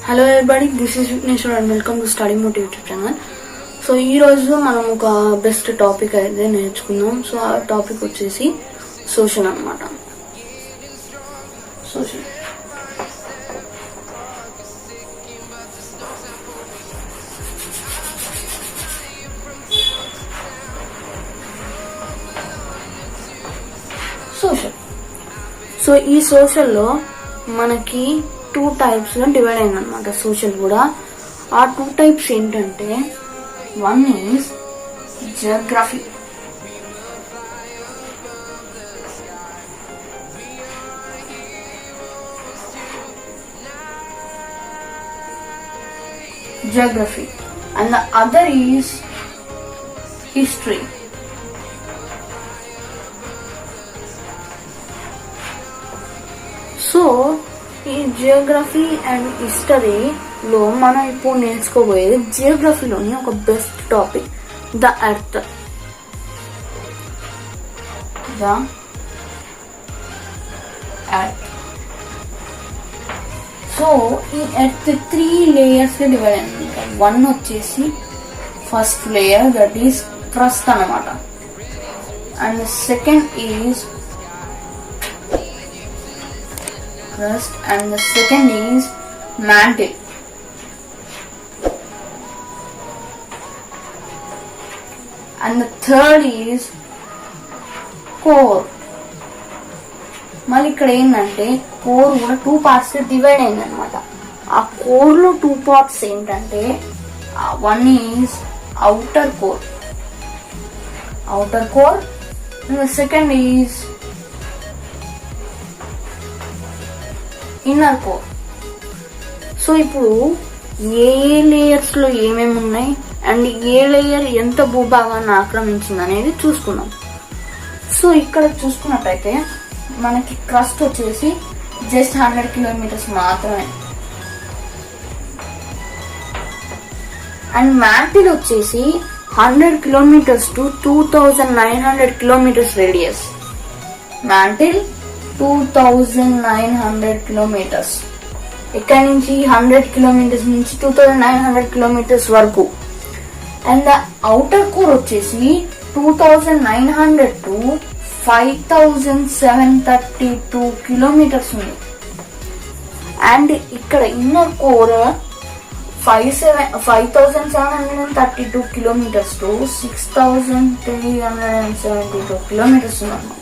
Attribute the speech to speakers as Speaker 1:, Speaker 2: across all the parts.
Speaker 1: Hello everybody, this is Vigneshwar and welcome to Study Mode YouTube channel. So ee roju manam oka best topic aide నేర్చుకుందాం. So ఆ topic వచ్చేసి social అన్నమాట. Social so ఈ social లో మనకి 2 types లో divide అయింది అనమాట. సోషల్ కూడా ఆ 2 types ఏంటంటే, one is geography, and the other is history. So ఈ జియోగ్రఫీ అండ్ హిస్టరీలో మనం ఇప్పుడు నేర్చుకోబోయేది జియోగ్రఫీలోని ఒక best topic, the earth. So ఈ ఎర్త్ 3 layers గా డివైడ్ అయింది. వన్ వచ్చేసి first layer, that is crust అన్నమాట. And second is crust, and the second is mantle, and the third is core. మళ్ళీ ఇక్కడ ఏంటంటే కోర్ కూడా 2 parts గా డివైడ్ అయింది అనమాట. ఆ కోర్ లో 2 parts ఏంటంటే, one is outer core, and the second is inner core. So ఇప్పుడు ఏ లేయర్స్ లో ఏమేమి ఉన్నాయి అండ్ ఏ లేయర్ ఎంత భూభాగాన్ని ఆక్రమించింది అనేది చూసుకున్నాం. సో ఇక్కడ చూసుకున్నట్టయితే మనకి క్రస్ట్ వచ్చేసి జస్ట్ 100 kilometers మాత్రమే, అండ్ మ్యాంటిల్ వచ్చేసి 100 kilometers to 2900 kilometers radius. Mantle 2900 kilometers, ఇక్కడ నుంచి 100 kilometers నుంచి 2900 kilometers వరకు. అండ్ ద అవుటర్ కోర్ వచ్చేసి 2900 to 5732 kilometers ఉంది. అండ్ ఇక్కడ inner core 5732 kilometers to 6372 kilometers ఉంది.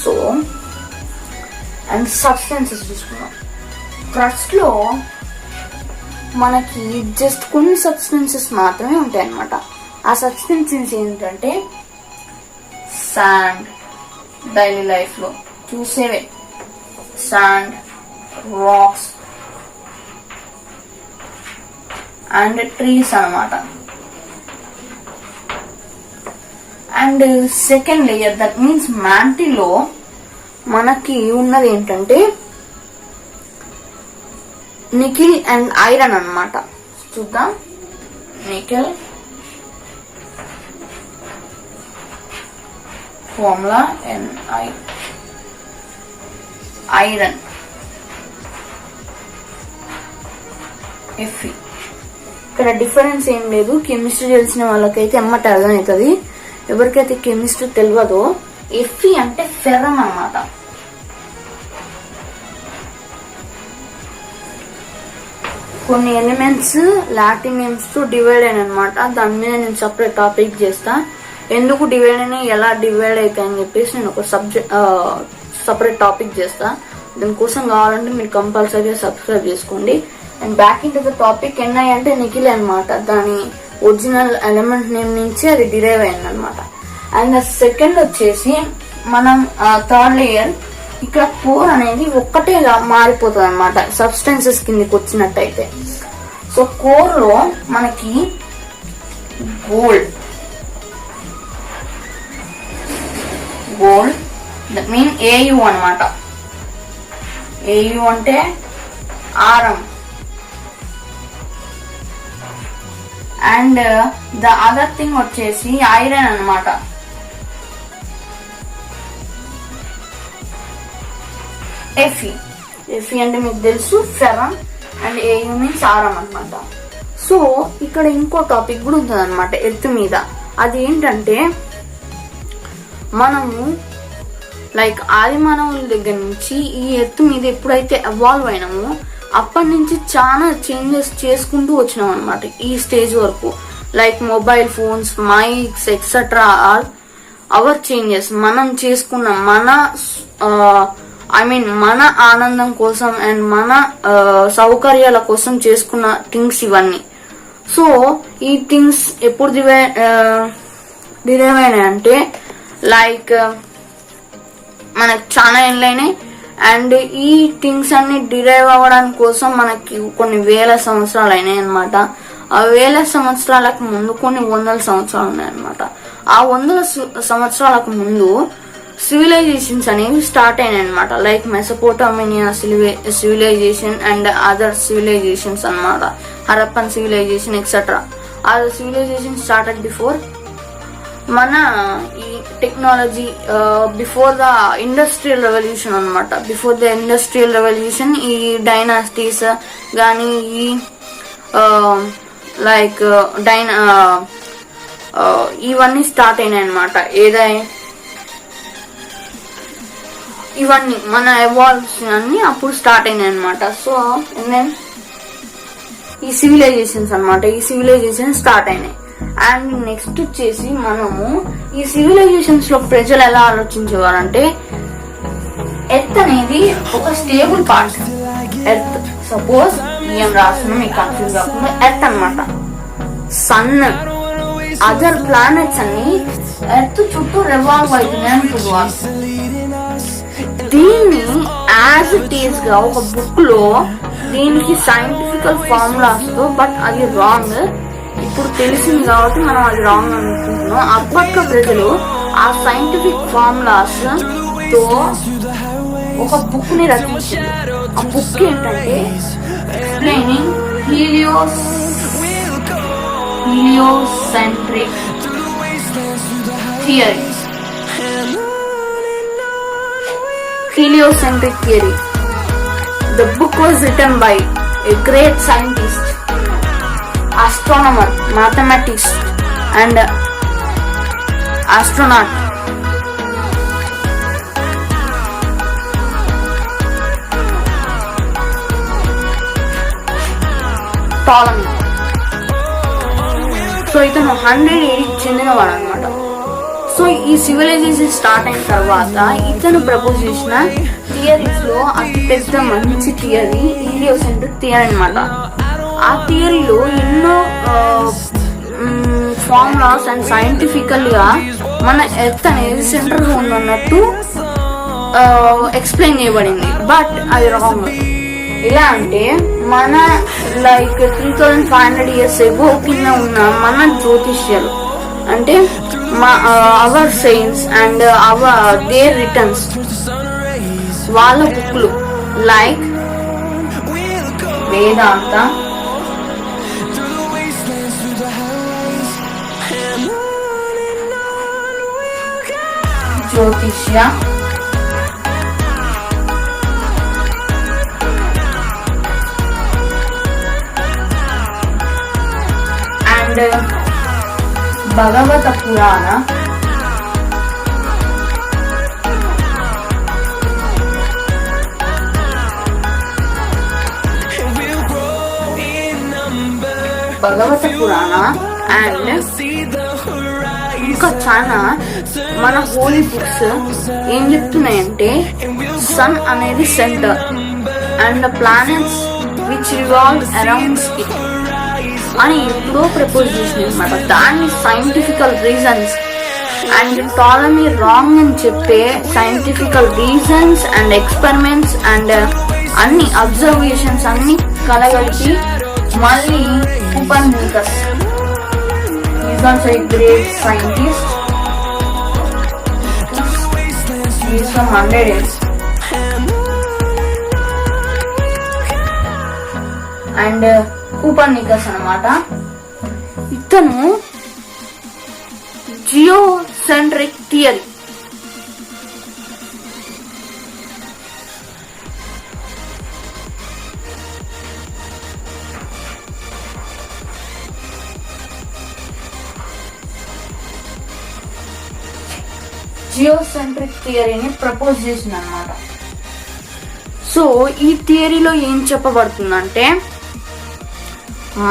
Speaker 1: సో అండ్ సబ్స్టెన్సెస్ చూసుకున్నాం. క్రస్ట్ లో మనకి జస్ట్ కొన్ని సబ్స్టెన్సెస్ మాత్రమే ఉంటాయి అన్నమాట. ఆ సబ్స్టెన్సెస్ ఏంటంటే శాండ్, డైలీ లైఫ్ లో చూసేవే శాండ్, రాక్స్ అండ్ ట్రీస్ అన్నమాట. And second layer, that means మ్యాంటిల్లో మనకి ఉన్నది ఏంటంటే నికెల్ అండ్ ఐరన్ అన్నమాట. చూద్దాం. Nickel formula NI, iron Fe. ఇక్కడ డిఫరెన్స్ ఏం లేదు. కెమిస్ట్రీ తెలిసిన వాళ్ళకైతే ఎమ్మట అర్థమవుతుంది. ఎవరికైతే కెమిస్ట్రీ తెలియదో, Fe అంటే ఫెర్రన్ అన్నమాట. కొన్ని ఎలిమెంట్స్ లాటిన్ నేమ్స్ తో డివైడ్ అయిన అనమాట. దాని మీద నేను సపరేట్ టాపిక్ చేస్తా. ఎందుకు డివైడ్ అయినా, ఎలా డివైడ్ అవుతాయి అని చెప్పేసి నేను ఒక సపరేట్ టాపిక్ చేస్తా. దానికోసం కావాలంటే మీరు కంపల్సరీగా సబ్స్క్రైబ్ చేసుకోండి. And back in to the topic, NI అంటే నికిల్ అనమాట. దాని ఒరిజినల్ ఎలిమెంట్ నేమ్ నుంచి అది డిరైవ్ అయింది అనమాట. అండ్ సెకండ్ వచ్చేసి మనం థర్డ్ లేయర్, ఇక్కడ కోర్ అనేది ఒక్కటేగా మారిపోతుంది అనమాట సబ్స్టెన్సెస్ కిందకి వచ్చినట్టయితే. సో కోర్ లో మనకి గోల్డ్ దట్ మీన్ AU అనమాట. AU అంటే ఆరం. అండ్ ద అదర్ థింగ్ వచ్చేసి ఐరన్ అనమాట. Fe అంటే మీకు తెలుసు ఫెరన్, అండ్ ఏయు మీన్స్ ఆరం అనమాట. సో ఇక్కడ ఇంకో టాపిక్ కూడా ఉంటుంది అనమాట ఎర్త్ మీద. అది ఏంటంటే మనము లైక్ ఆది మానవుల దగ్గర నుంచి ఈ ఎర్త్ మీద ఎప్పుడైతే ఎవాల్వ్ అయినామో అప్పటి నుంచి చాలా చేంజెస్ చేసుకుంటూ వచ్చినాం అనమాట ఈ స్టేజ్ వరకు. Like mobile phones, mics etcetera all our changes. మనం చేసుకున్న మన ఆనందం కోసం అండ్ మన సౌకర్యాల కోసం చేసుకున్న థింగ్స్ ఇవన్నీ. సో ఈ థింగ్స్ ఎప్పుడు డిరైవ్ అయినాయి అంటే లైక్ మనకు చాలా ఏళ్ళైనాయి. అండ్ ఈ థింగ్స్ అన్ని డిరైవ్ అవ్వడానికి కోసం మనకి కొన్ని వేల సంవత్సరాలు అయినాయి అనమాట. ఆ వేల సంవత్సరాలకు ముందు కొన్ని వందల సంవత్సరాలు ఉన్నాయన్నమాట. ఆ 100 సంవత్సరాలకు ముందు సివిలైజేషన్స్ అనేవి స్టార్ట్ అయినాయి అనమాట. Like Mesopotamia civilisation and other civilisations అనమాట. Harappan civilisation etcetera. ఆ సివిలైజేషన్ స్టార్టెడ్ బిఫోర్ మన ఈ technology, before the industrial revolution అనమాట. బిఫోర్ ద ఇండస్ట్రియల్ రెవల్యూషన్ ఈ డైనాసిటీస్ కానీ ఈ లైక్ ఇవన్నీ స్టార్ట్ అయినాయి అనమాట. ఇవన్నీ మన ఎవాల్వ్స్ అన్ని అప్పుడు స్టార్ట్ అయినాయి అనమాట. సో ఈ సివిలైజేషన్స్ అనమాట. ఈ సివిలైజేషన్ స్టార్ట్ అయినాయి. అండ్ నెక్స్ట్ వచ్చేసి మనము ఈ సివిలైజేషన్స్ లో ప్రజలు ఎలా ఆలోచించేవారంటే ఎర్త్ అనేది ఒక స్టేబుల్ పార్ట్. ఎర్త్ సపోజ్ ఏం రాస్తున్నాం మీకు కన్ఫ్యూజ్ కాకుండా ఎర్త్ అనమాట. సన్, అదర్ ప్లానెట్స్ అన్ని ఎర్త్ చుట్టూ రివాల్వ్ అవుతున్నాయి అనుకుంటున్నారు. దీన్ని యాజ్ ఇట్ ఈస్ గా ఒక బుక్ లో దీనికి సైంటిఫికల్ ఫార్ములాస్ తో, బట్ అది రాంగ్. ఇప్పుడు తెలిసింది కాబట్టి మనం అది రాంగ్ అనుకుంటున్నాం. అప్పట్లో ప్రజలు ఆ సైంటిఫిక్ ఫార్ములాస్ తో ఒక బుక్ ని రచించారు. ఆ బుక్ ఏంటంటే explaining heliocentric theory. Heliocentric theory. The book was written by a great scientist, astronomer, mathematist, and astronaut. Ptolemy. So ఇతను 100 చెందినవాడు అనమాట. సో ఈ సివిలైజేషన్ స్టార్ట్ అయిన తర్వాత ఇతను ప్రపోజ్ చేసిన థియరీస్ లో అతి పెద్ద మంచి థియరీ హీలియోసెంట్రిక్ థియరీ అనమాట. ఆ థియరీలో ఎన్నో ఫార్ములాస్ అండ్ సైంటిఫికల్ గా మన ఎర్త్ అనేది సెంటర్ గా ఉన్నట్టు ఎక్స్ప్లెయిన్ చేయబడింది. బట్ అది రాంగ్. ఎలా అంటే మన లైక్ 3500 years ఎగో కింద ఉన్న మన జ్యోతిష్యాలు అంటే our science and their returns వాళ్ళ బుక్లు లైక్ వేదాంత, జ్యోతిష్య, అండ్ భగవత పురాణ, అండ్ ఇంకా చాలా మన హోలీ బుక్స్ ఏం చెప్తున్నాయంటే సన్ అనేది centre and the planets which revolve around it అని ఎప్పుడో ప్రపోజ్ చేసింది అనమాట. దాన్ని సైంటిఫికల్ రీజన్స్ అండ్ టాలమీ రాంగ్ అని చెప్పే సైంటిఫికల్ రీజన్స్ అండ్ ఎక్స్పెరిమెంట్స్ అండ్ అన్ని అబ్జర్వేషన్స్ అన్ని కలగలిపి మళ్ళీ Copernicus is also a great scientist. Is from 100 years. And Copernicus అన్నమాట ఇతను జియోసెంట్రిక్ థియరీ జియోసెంట్రిక్ థియరీని ప్రపోజ్ చేసింది అనమాట. సో ఈ థియరీలో ఏం చెప్పబడుతుందంటే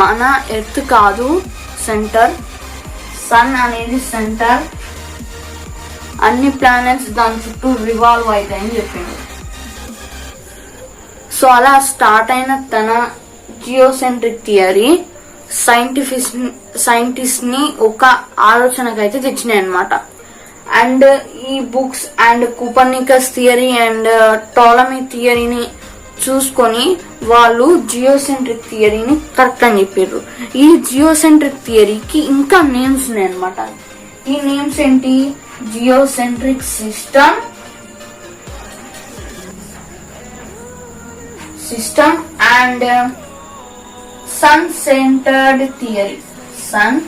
Speaker 1: మన ఎర్త్ కాదు సెంటర్, సన్ అనేది సెంటర్, అన్ని ప్లానెట్స్ దాని చుట్టూ రివాల్వ్ అవుతాయని చెప్పిండు. సో అలా స్టార్ట్ అయిన తన జియోసెంట్రిక్ థియరీ సైంటిస్ట్ ని ఒక ఆలోచనకు అయితే తెచ్చినాయి అనమాట. అండ్ ఈ books and Copernicus theory and Ptolemy థియరీని చూసుకొని వాళ్ళు జియోసెంట్రిక్ థియరీని కరెక్ట్ అని చెప్పారు. ఈ జియోసెంట్రిక్ థియరీకి ఇంకా నేమ్స్ ఉన్నాయి అనమాట. ఈ నేమ్స్ ఏంటి? Geocentric system and sun centred theory. Sun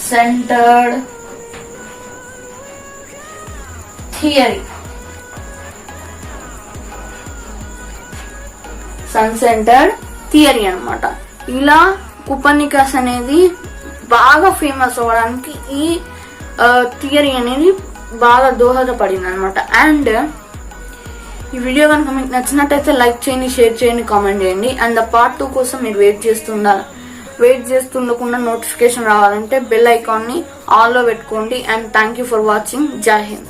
Speaker 1: centred theory, sun centred theory అనమాట. ఇలా కోపర్నికస్ అనేది బాగా ఫేమస్ అవ్వడానికి ఈ థియరీ అనేది బాగా దోహదపడింది అనమాట. అండ్ ఈ వీడియో కనుక మీకు నచ్చినట్టయితే లైక్ చేయండి, షేర్ చేయండి, కామెంట్ చేయండి. అండ్ పార్ట్ 2 కోసం మీరు వెయిట్ చేస్తుండకుండా నోటిఫికేషన్ రావాలంటే బెల్ ఐకాన్ ని ఆల్ లో పెట్టుకోండి. And thank you for watching. జై హింద్.